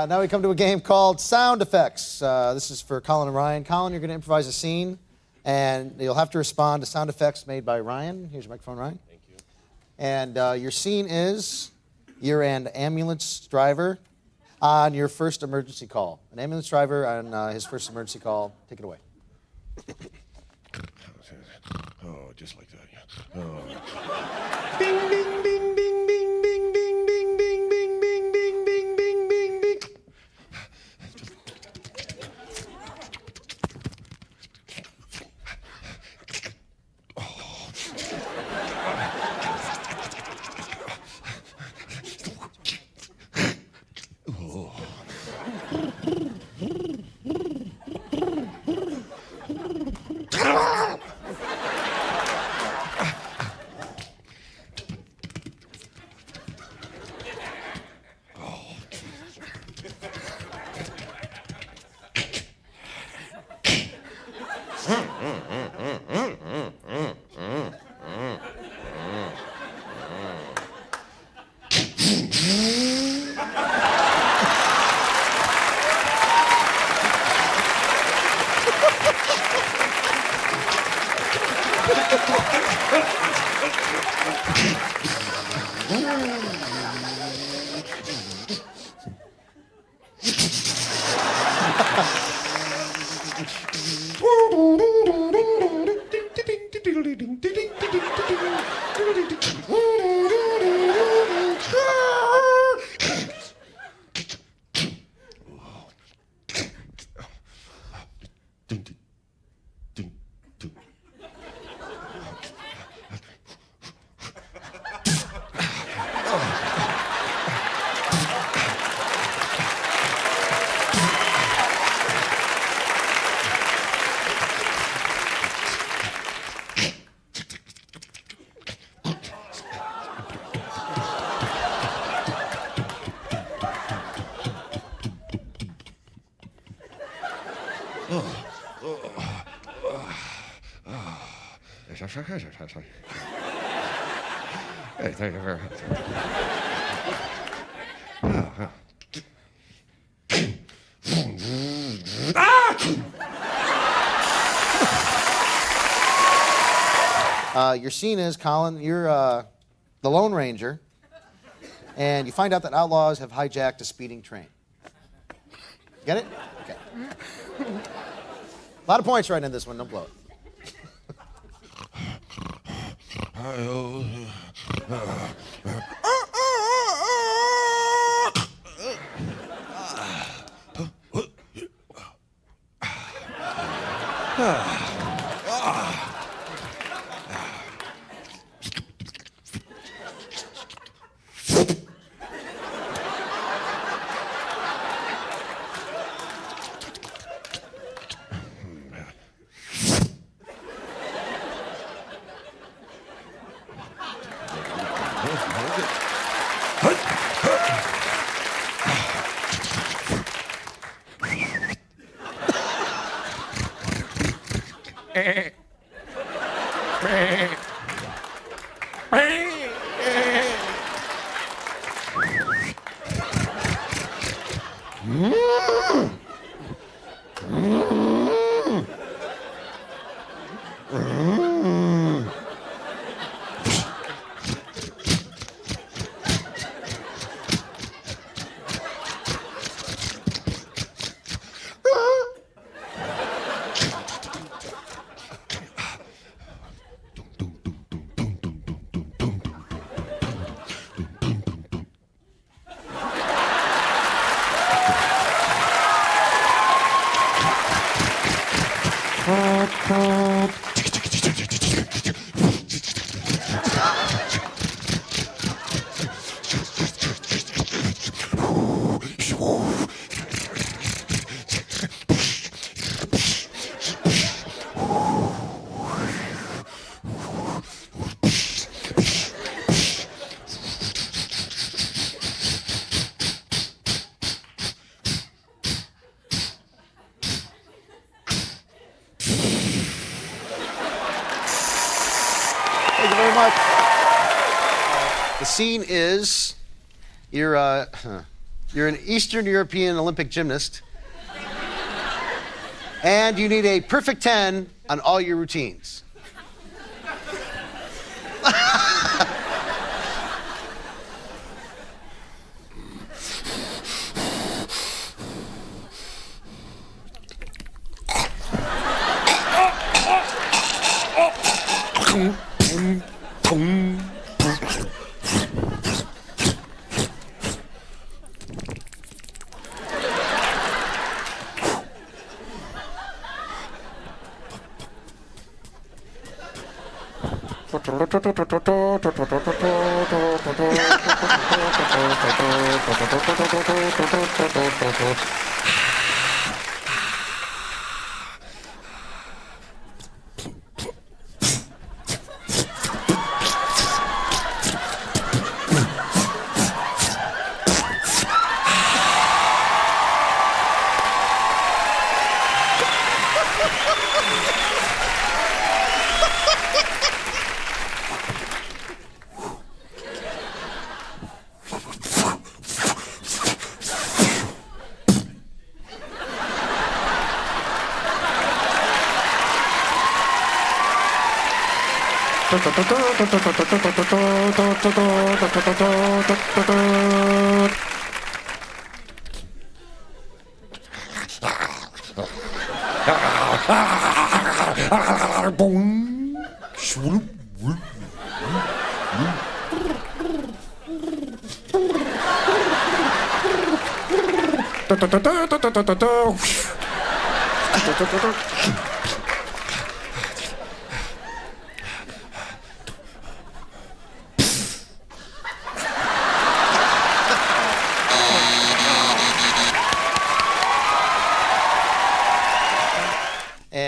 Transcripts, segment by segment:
Now we come to a game called Sound Effects. This is for Colin and Ryan. Colin, you're going to improvise a scene, and you'll have to respond to sound effects made by Ryan. Here's your microphone, Ryan. Thank you. And your scene is you're an ambulance driver on your first emergency call. An ambulance driver on his first emergency call. Take it away. Oh, just like that. Yeah. Oh. Bing, bing, bing, bing, bing, bing, bing, bing, bing, bing, bing, bing, bing, bing, bing, bing. Your scene is, Colin, you're the Lone Ranger, and you find out that outlaws have hijacked a speeding train. Get it? Okay. A lot of points right in this one. Don't blow it. Thank you very much. The scene is you're You're an Eastern European Olympic gymnast. And you need a perfect 10 on all your routines.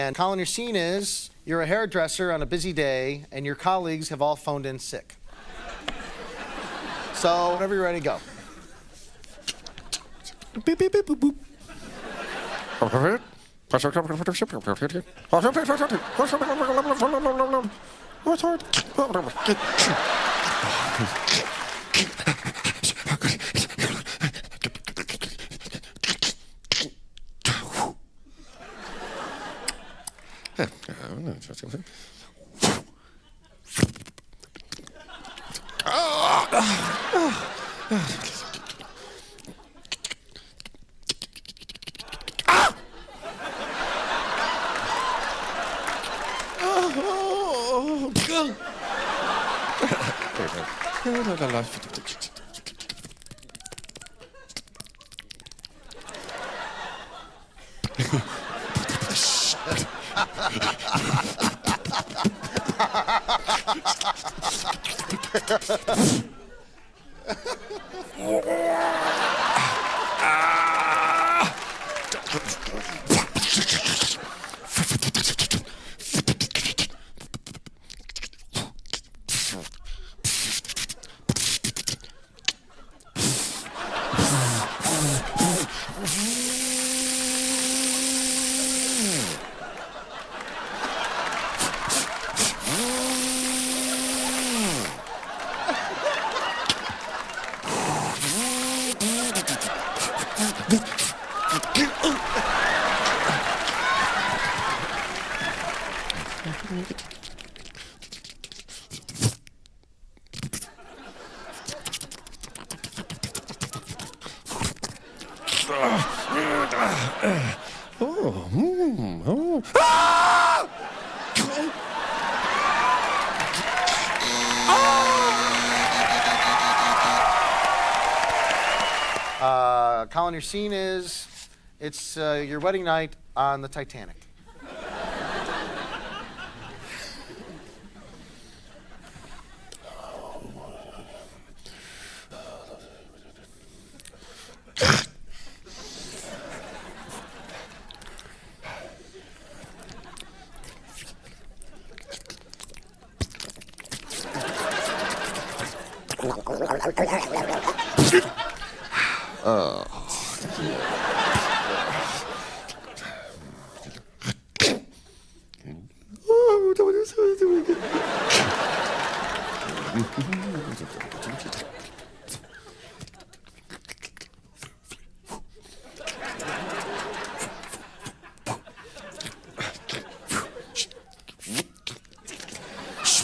And Colin, your scene is you're a hairdresser on a busy day and your colleagues have all phoned in sick. So whenever you're ready, go. Beep, beep, beep, boop, boop. Colin, your scene is it's your wedding night on the Titanic.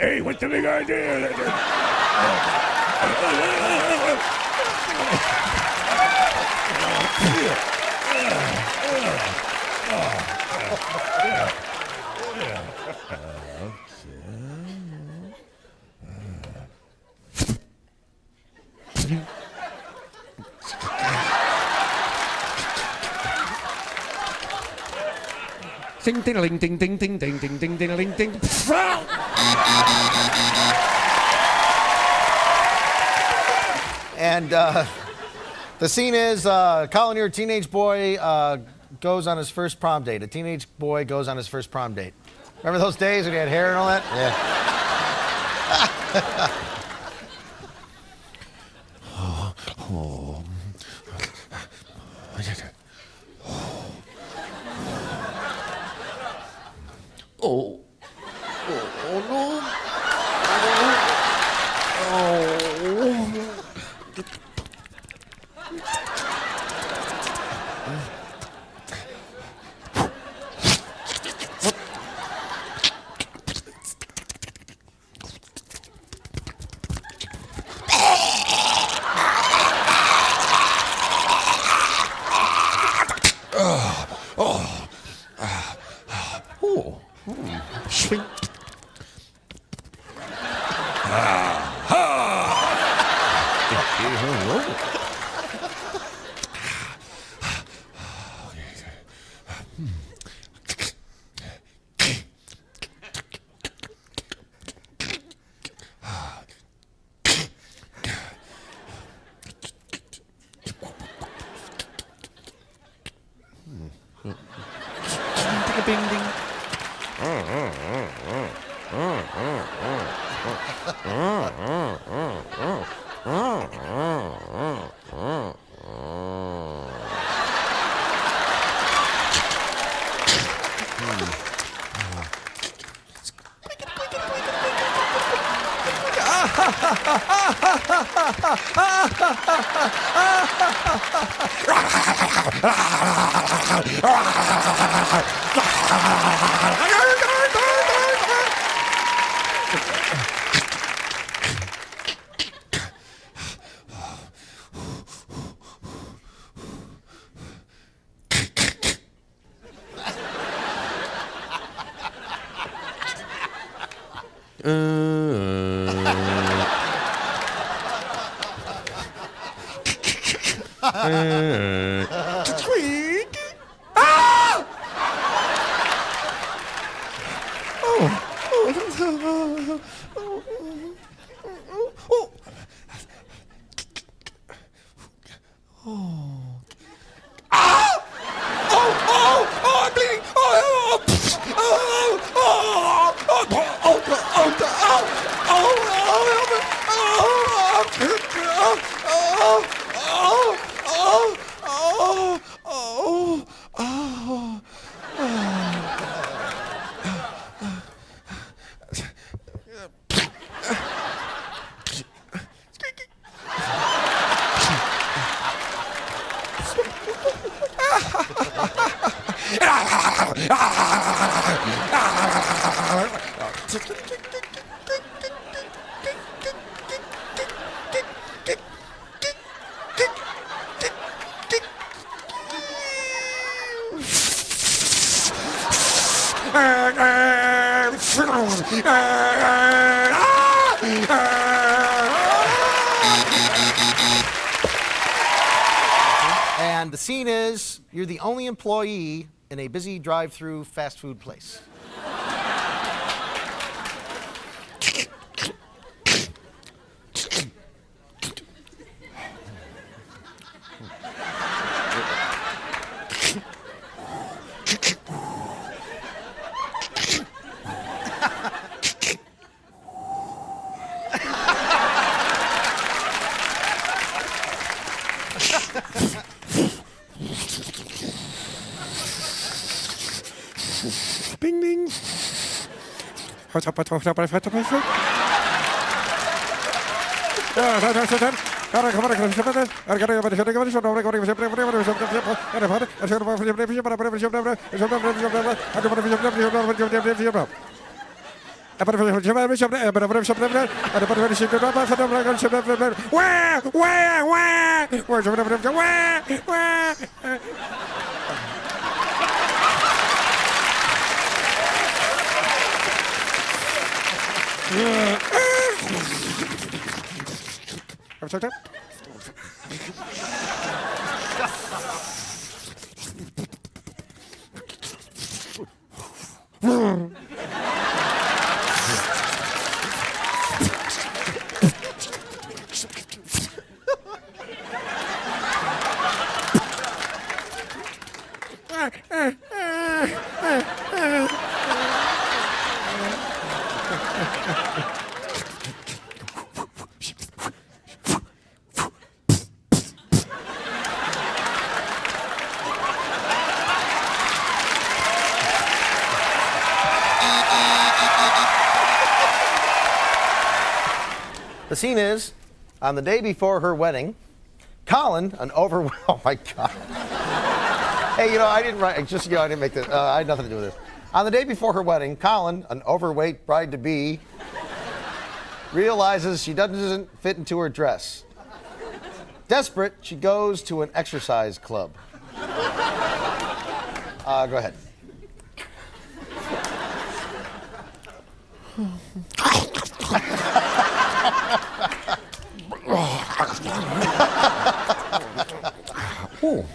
Hey, what's the big idea? Ding ding ding ding ding ding ding ding ding ding ding ding. And the scene is Colin, your teenage boy goes on his first prom date. A teenage boy goes on his first prom date. Remember those days when he had hair and all that? Yeah. Oh. Oh no. Shrink. Bing ding. Squeak. Ah! I'm bleeding. And the scene is you're the only employee in a busy drive-through fast food place. The scene is, on the day before her wedding, Colin, an overwhelmed... Oh, my God. Hey, I didn't write... I didn't make this... I had nothing to do with this. On the day before her wedding, Colin, an overweight bride-to-be, realizes she doesn't fit into her dress. Desperate, she goes to an exercise club. Go ahead. Oh.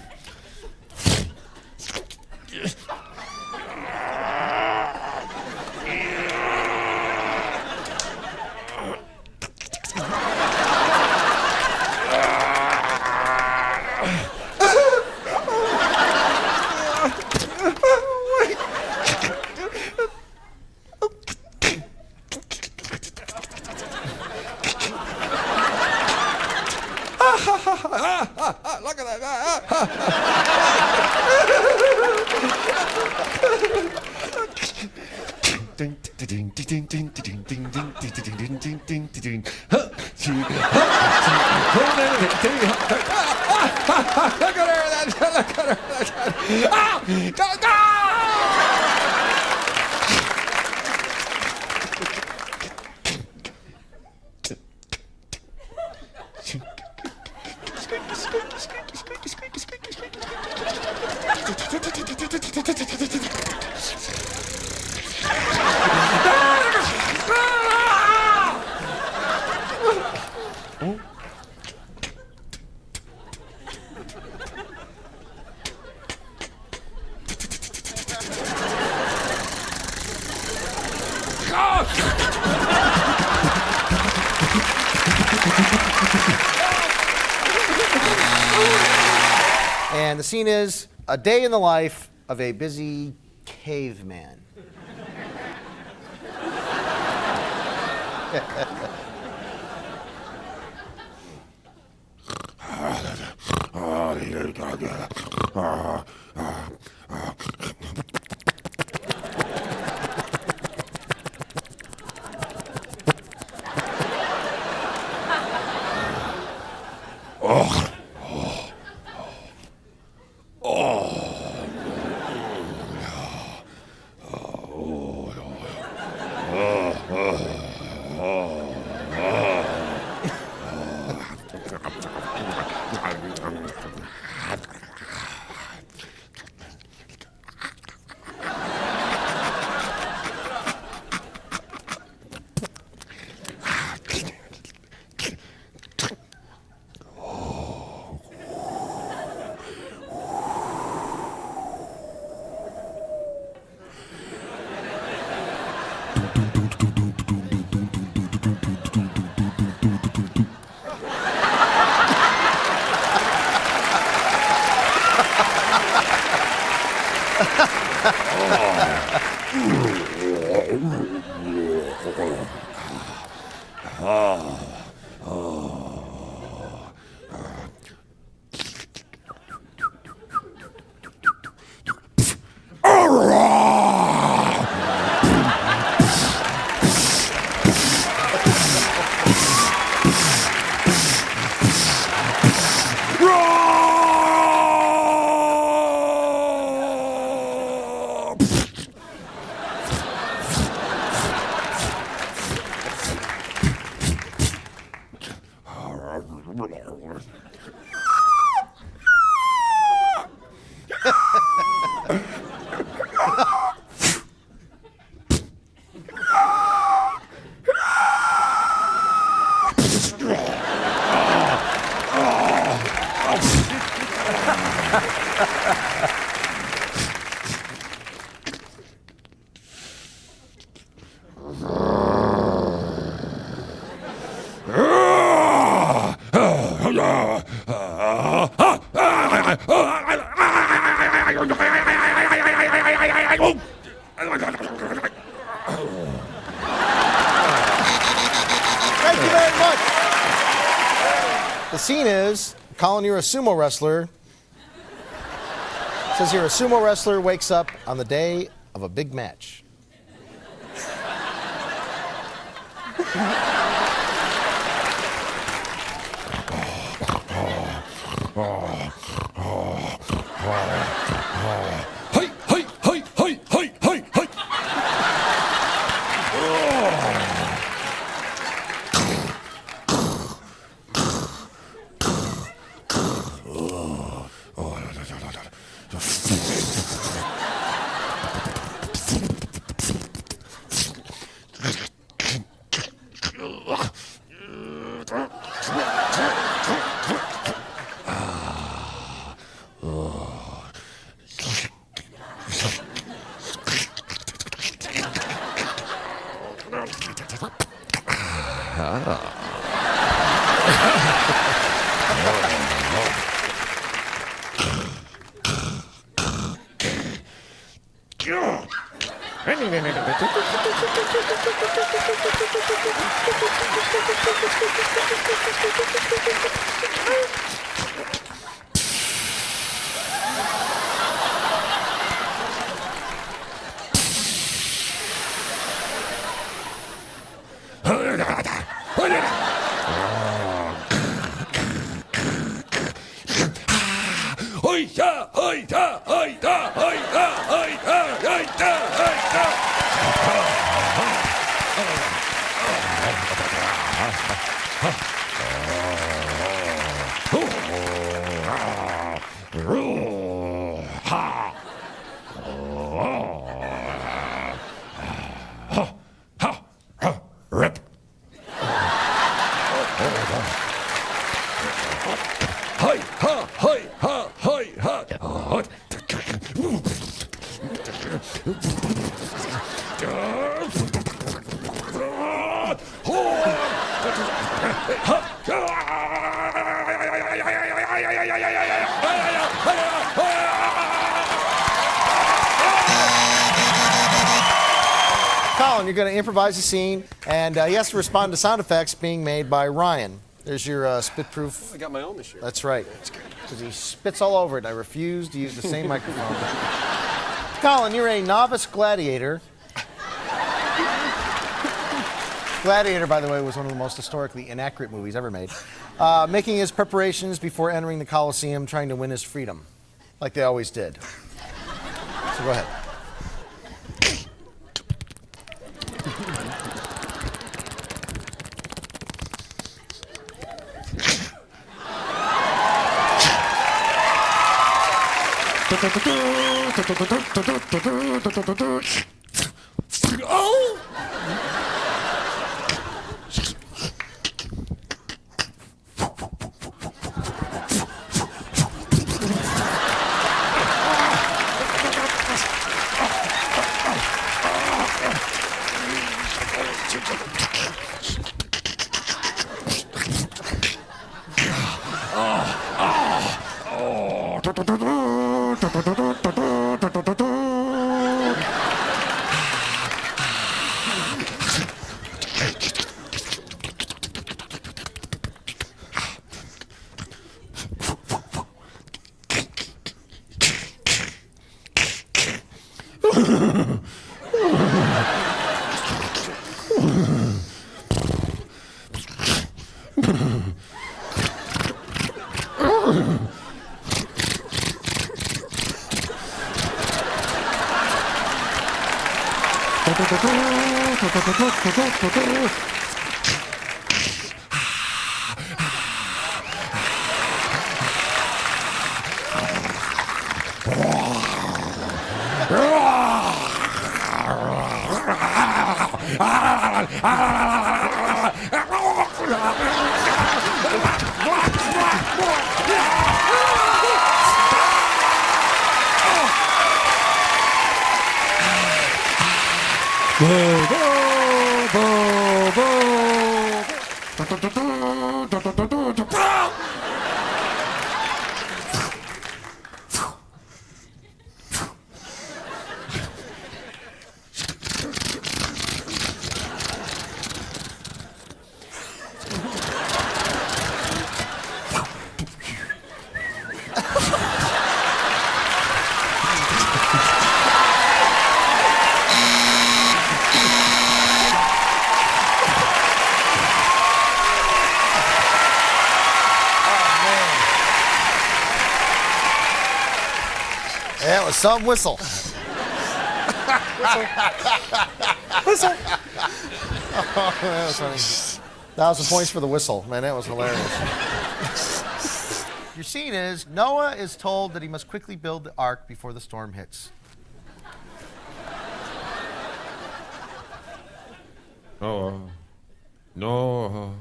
Look at And the scene is a day in the life of a busy caveman. much. The scene is, Colin, you're a sumo wrestler. It says here, a sumo wrestler wakes up on the day of a big match. Hey, hey, hey, hey, hey, hey, hey. Rip. Hi, ha, hi, ha, hi, ha. Colin, you're going to improvise a scene, and he has to respond to sound effects being made by Ryan. There's your spit-proof. I got my own this year. That's right. Because he spits all over it. I refuse to use the same microphone. Colin, you're a novice gladiator. Gladiator, by the way, was one of the most historically inaccurate movies ever made. Making his preparations before entering the Colosseum, trying to win his freedom, like they always did. So go ahead. Oh! was some whistle. Whistle. Oh, that was funny. 1,000 points for the whistle. Man, that was hilarious. Your scene is Noah is told that he must quickly build the ark before the storm hits. No. No.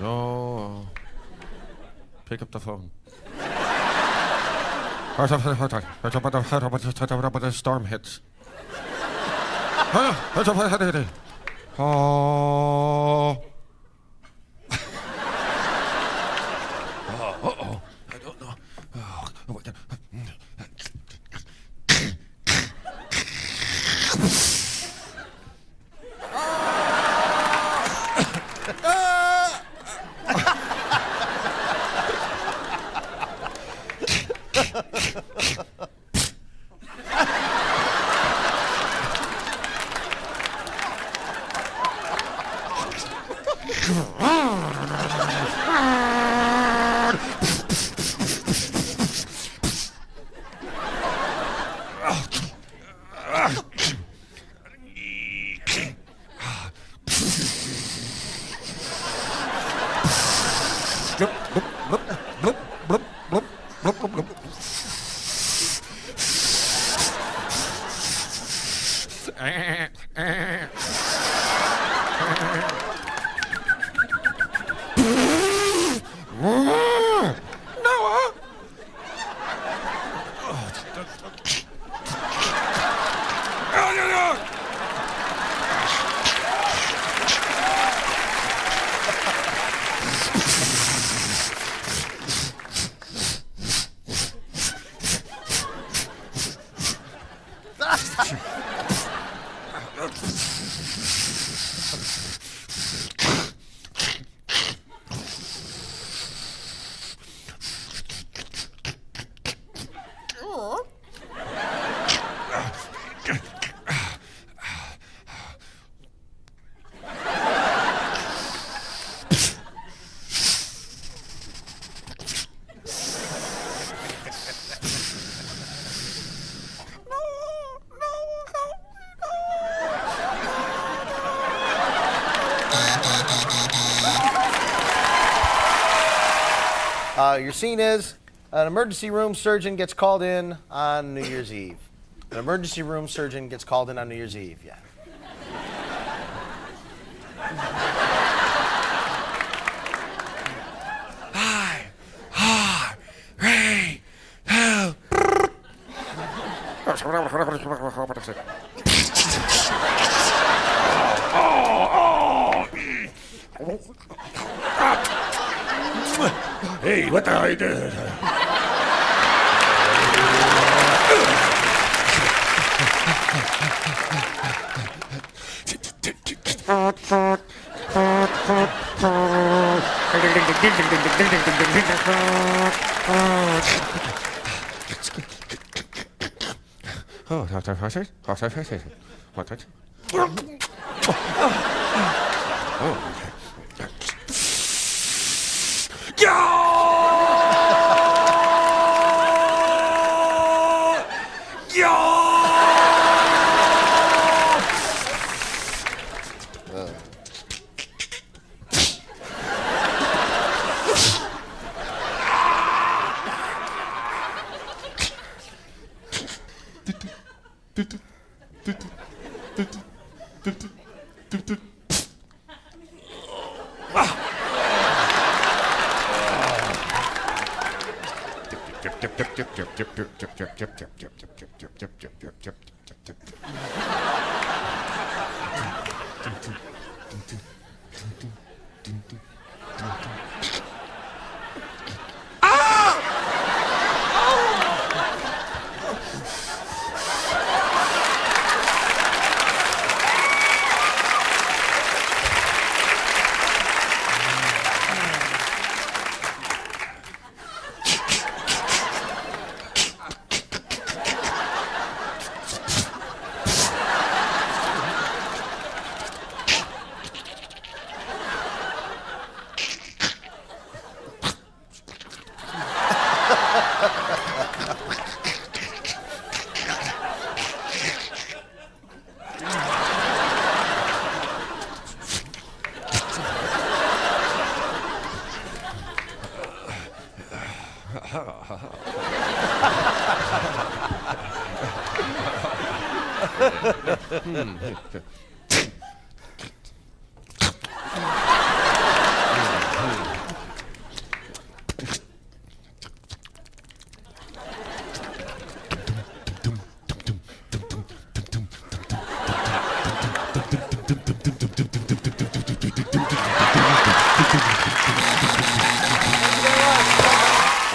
No. Pick up the phone. The storm hits. Oh. Uh-oh. I don't know. Oh, what the... Your scene is an emergency room surgeon gets called in on New Year's Eve. An emergency room surgeon gets called in on New Year's Eve, yeah. Hey, what I did?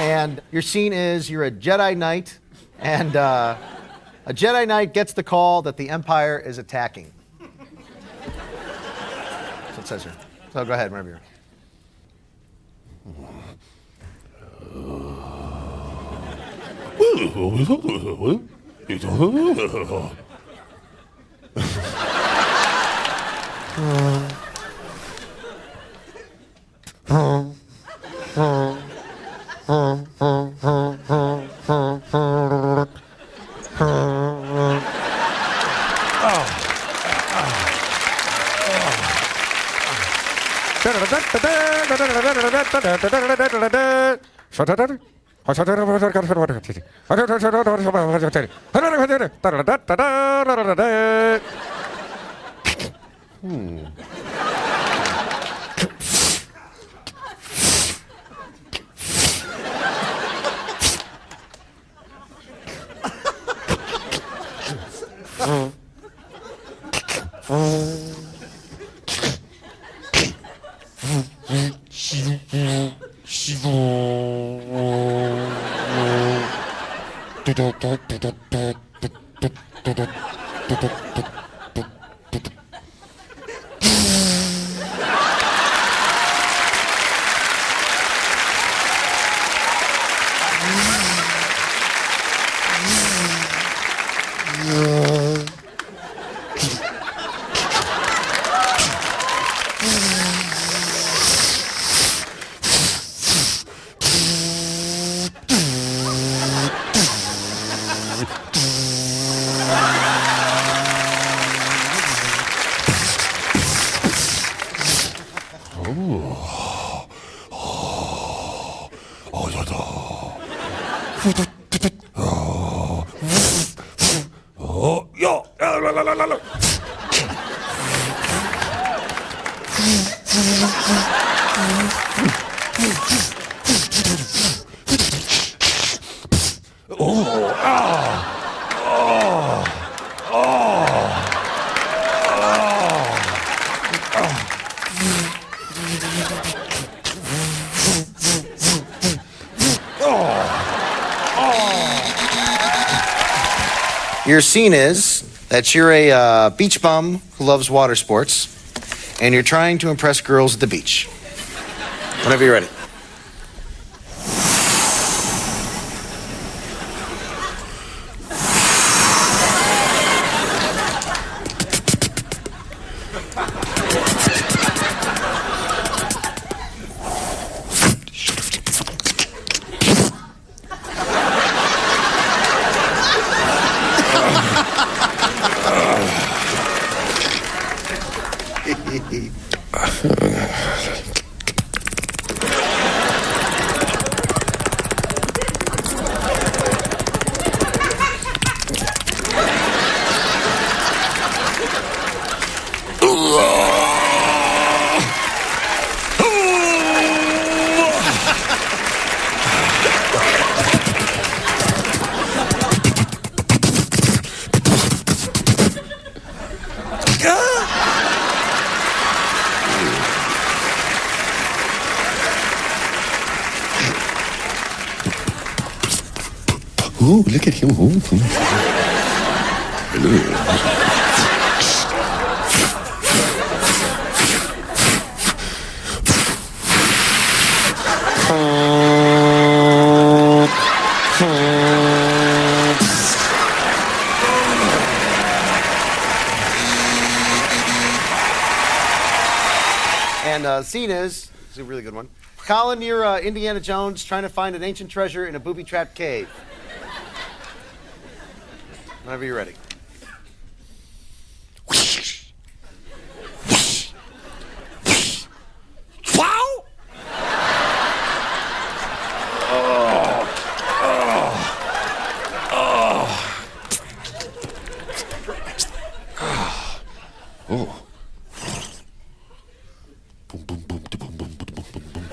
And your scene is you're a Jedi Knight, and a Jedi Knight gets the call that the Empire is attacking. That's what it says here. So go ahead, whenever you're Your scene is that you're a beach bum who loves water sports, and you're trying to impress girls at the beach. Whenever you're ready. Ooh, look at him. Ooh. And scene is, this is a really good one. Colin, you're Indiana Jones trying to find an ancient treasure in a booby-trapped cave. Whenever you're ready. Wow! Oh. Boom, boom, boom, boom, boom, boom, boom, boom, boom.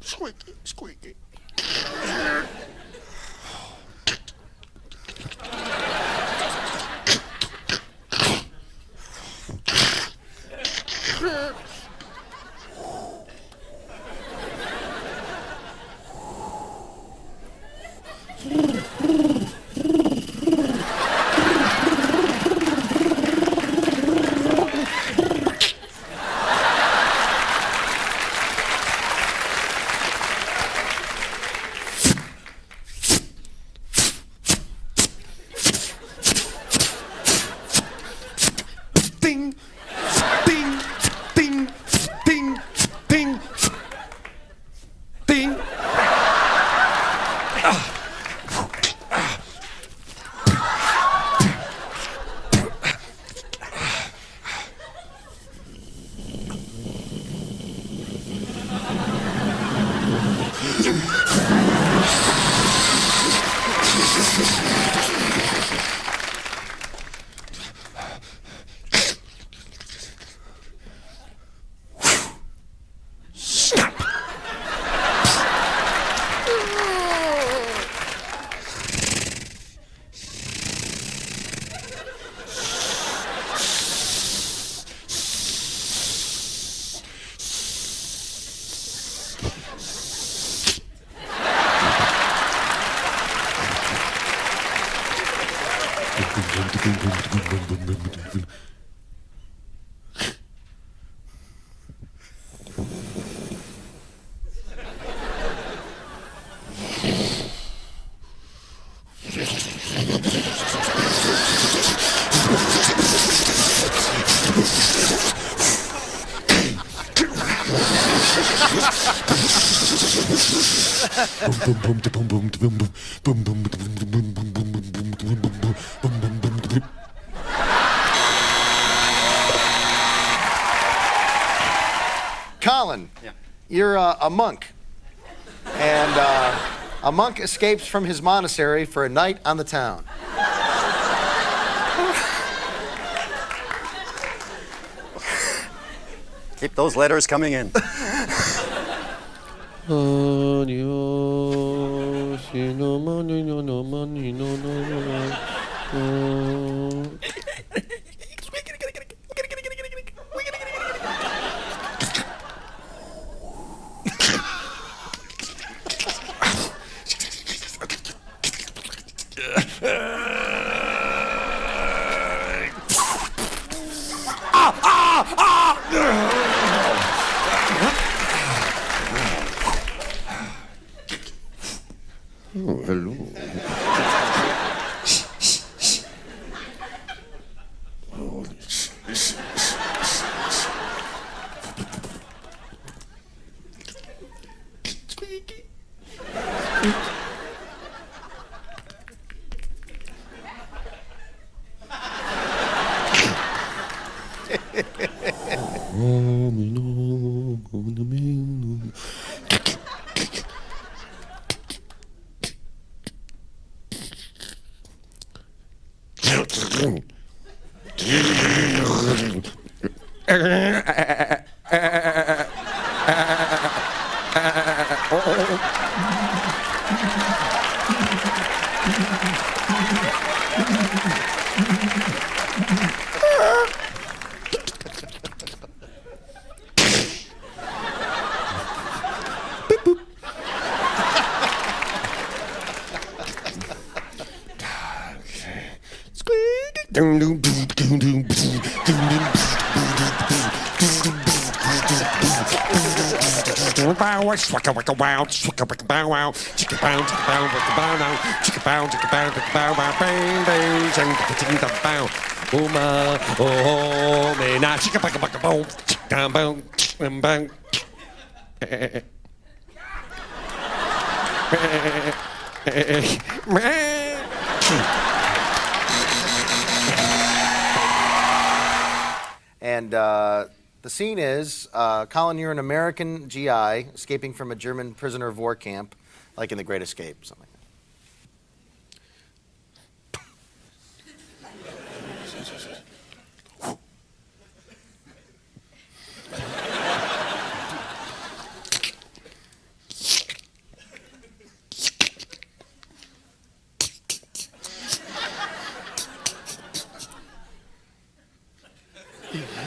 Squeaky, squeaky. Ding, ding, ding, ding, ding, ding. Stop. Colin, you're a monk. And a monk escapes from his monastery for a night on the town. Keep those letters coming in. Oh, hello. Swaka waka wow, swaka waka bow wow, chicka bow, waka bow now, chicka bow, wow, bang bang, ching ching da bow. Uma, oh, me na, chicka baka baka bow, chicka bow, bang. And the scene is, Colin, you're an American GI escaping from a German prisoner of war camp, like in The Great Escape, something like that. King.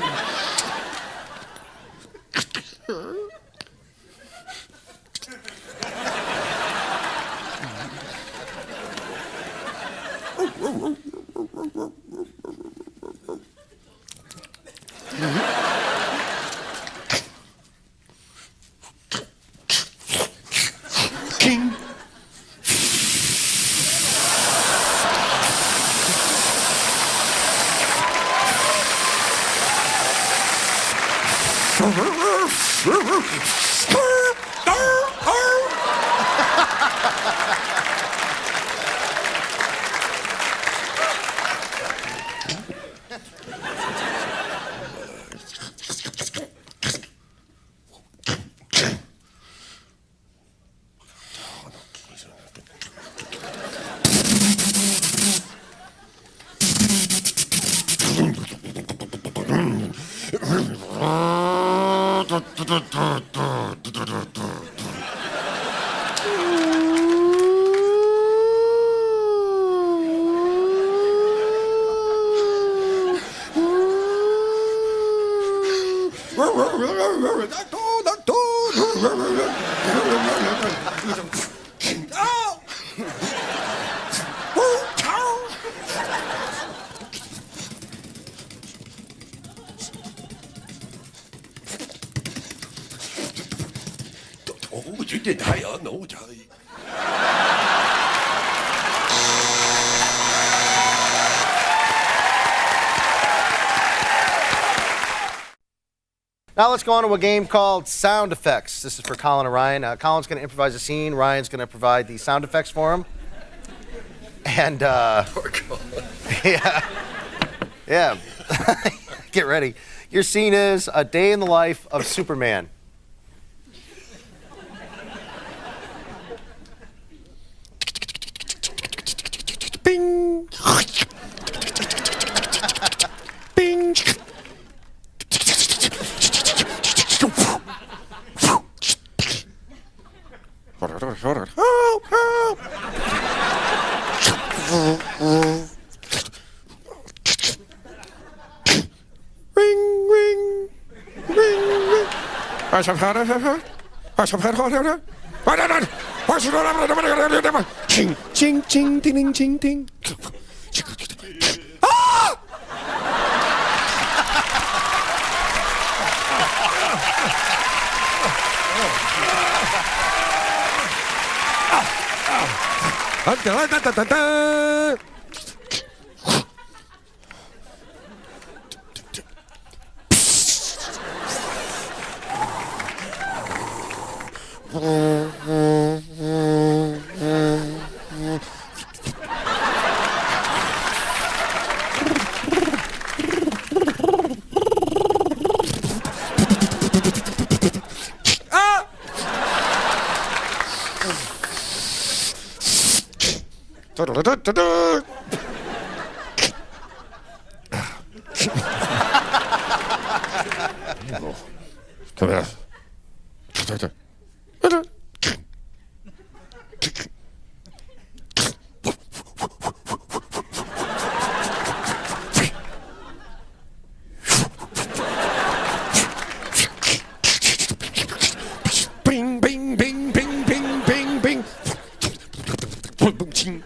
Now let's go on to a game called Sound Effects. This is for Colin and Ryan. Colin's going to improvise a scene. Ryan's going to provide the sound effects for him. And, Poor Colin. yeah. Yeah. Get ready. Your scene is a day in the life of Superman. Bing. Bing. Help, help. Ring, ring, ring, ring. Ching, ching, ching, ding, ding, ding. Ah! Come here. Bing, bing, bing, bing, bing, bing, bing. Boom, boom, ching.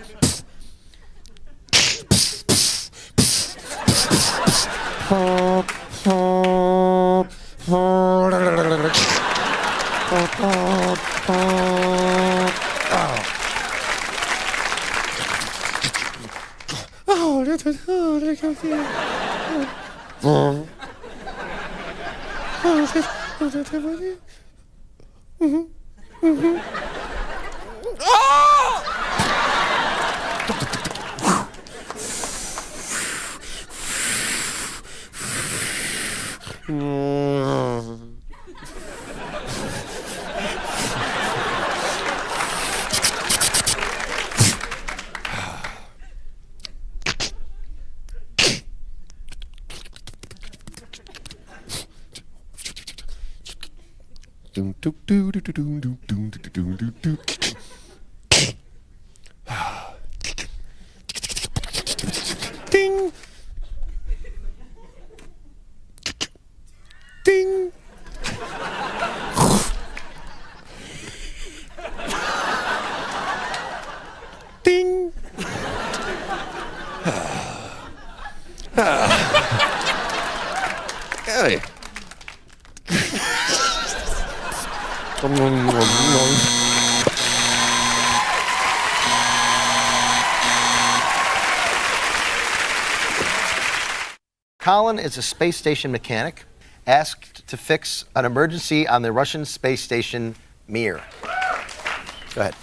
Ding. Hey. Colin is a space station mechanic asked to fix an emergency on the Russian space station Mir. Go ahead.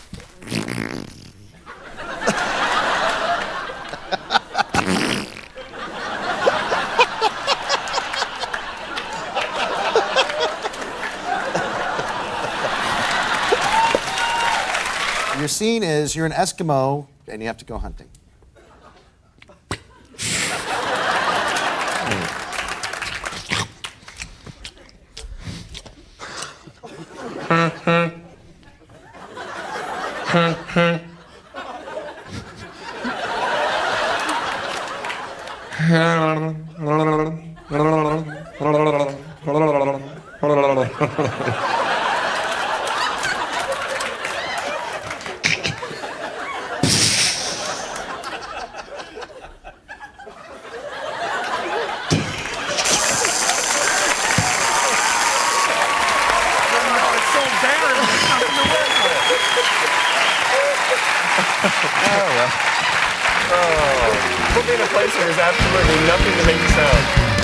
Your scene is you're an Eskimo and you have to go hunting. Put me in a place where there's absolutely nothing to make you sound.